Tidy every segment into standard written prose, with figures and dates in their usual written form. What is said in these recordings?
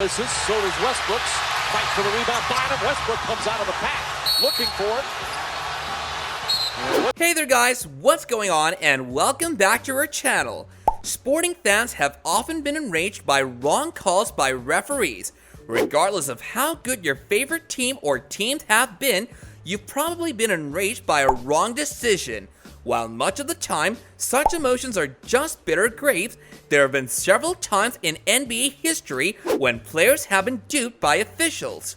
Misses, so does Westbrook's. Fight for the rebound. Bottom. Westbrook comes out of the pack, looking for it. Hey there guys, what's going on, and welcome back to our channel. Sporting fans have often been enraged by wrong calls by referees. Regardless of how good your favorite team or teams have been, you've probably been enraged by a wrong decision. While much of the time, such emotions are just bitter grapes, there have been several times in NBA history when players have been duped by officials.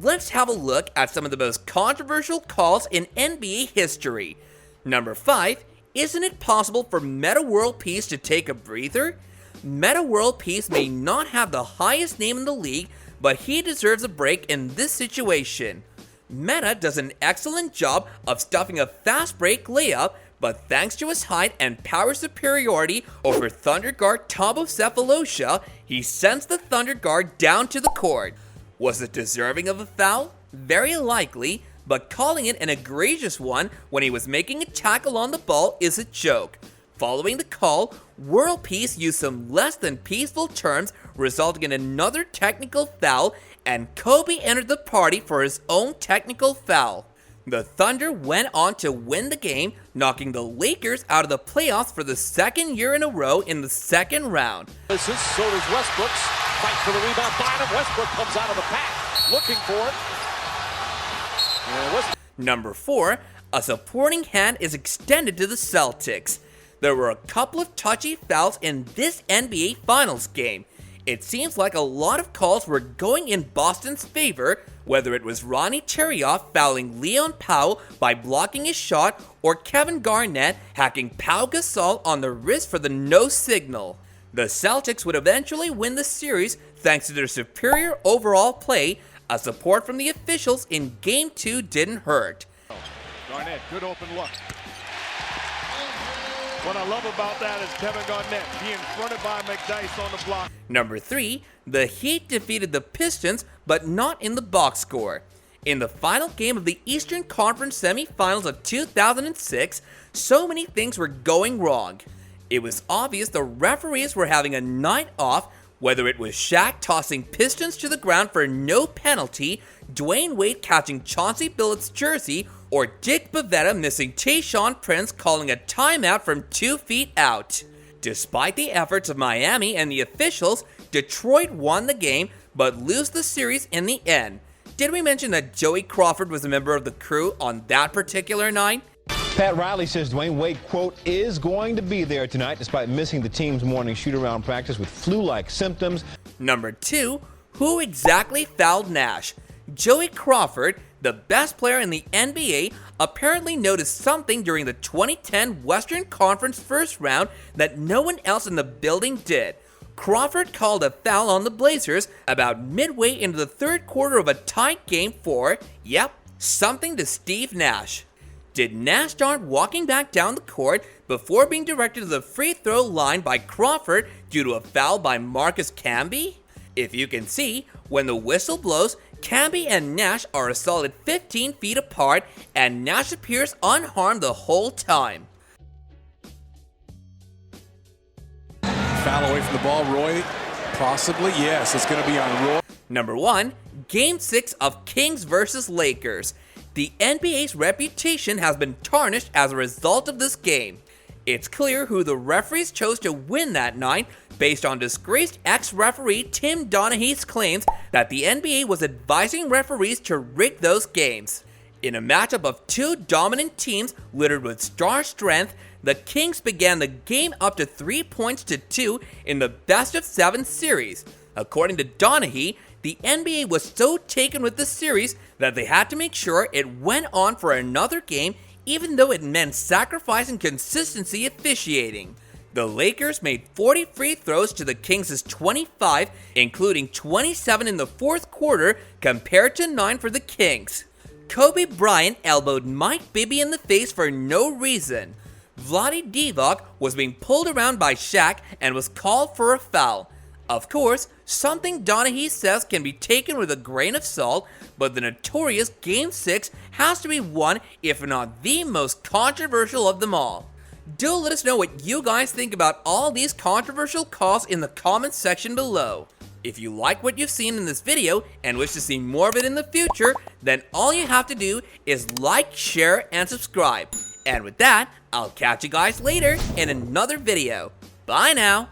Let's have a look at some of the most controversial calls in NBA history. Number 5, isn't it possible for Metta World Peace to take a breather? Metta World Peace may not have the highest name in the league, but he deserves a break in this situation. Metta does an excellent job of stuffing a fast break layup, but thanks to his height and power superiority over Thunder guard Thabo Sefolosha, he sends the Thunder guard down to the court. Was it deserving of a foul? Very likely, but calling it an egregious one when he was making a tackle on the ball is a joke. Following the call, World Peace used some less than peaceful terms, resulting in another technical foul, and Kobe entered the party for his own technical foul. The Thunder went on to win the game, knocking the Lakers out of the playoffs for the second year in a row in the second round. Misses, so does Westbrook's. Fight for the rebound. Bottom. Westbrook comes out of the pack, looking for it. Number 4, a supporting hand is extended to the Celtics. There were a couple of touchy fouls in this NBA Finals game. It seems like a lot of calls were going in Boston's favor, whether it was Ronnie Cherioff fouling Leon Powell by blocking his shot or Kevin Garnett hacking Pau Gasol on the wrist for the no signal. The Celtics would eventually win the series thanks to their superior overall play. A support from the officials in Game 2 didn't hurt. Garnett, good open look. What I love about that is Kevin Garnett being fronted by McDyess on the block. Number 3, the Heat defeated the Pistons, but not in the box score. In the final game of the Eastern Conference semifinals of 2006, so many things were going wrong. It was obvious the referees were having a night off, whether it was Shaq tossing Pistons to the ground for no penalty, Dwayne Wade catching Chauncey Billups' jersey, or Dick Bavetta missing Tayshaun Prince calling a timeout from 2 feet out. Despite the efforts of Miami and the officials, Detroit won the game but lose the series in the end. Did we mention that Joey Crawford was a member of the crew on that particular night? Pat Riley says Dwayne Wade, quote, is going to be there tonight despite missing the team's morning shoot-around practice with flu-like symptoms. Number 2, who exactly fouled Nash? Joey Crawford, the best player in the NBA, apparently noticed something during the 2010 Western Conference first round that no one else in the building did. Crawford called a foul on the Blazers about midway into the third quarter of a tight game for, something to Steve Nash. Did Nash start walking back down the court before being directed to the free throw line by Crawford due to a foul by Marcus Camby? If you can see, when the whistle blows, Camby and Nash are a solid 15 feet apart, and Nash appears unharmed the whole time. Foul away from the ball, Roy. Possibly, yes, it's going to be on Roy. Number 1, Game 6 of Kings vs. Lakers. The NBA's reputation has been tarnished as a result of this game. It's clear who the referees chose to win that night based on disgraced ex-referee Tim Donaghy's claims that the NBA was advising referees to rig those games. In a matchup of two dominant teams littered with star strength, the Kings began the game up to 3 points to 2 in the best-of-7 series. According to Donaghy, the NBA was so taken with the series that they had to make sure it went on for another game, even though it meant sacrificing consistency officiating. The Lakers made 40 free throws to the Kings' 25, including 27 in the fourth quarter compared to 9 for the Kings. Kobe Bryant elbowed Mike Bibby in the face for no reason. Vlade Divac was being pulled around by Shaq and was called for a foul. Of course, something Donaghy says can be taken with a grain of salt, but the notorious Game 6 has to be one, if not the most controversial of them all. Do let us know what you guys think about all these controversial calls in the comments section below. If you like what you've seen in this video and wish to see more of it in the future, then all you have to do is like, share, and subscribe. And with that, I'll catch you guys later in another video. Bye now.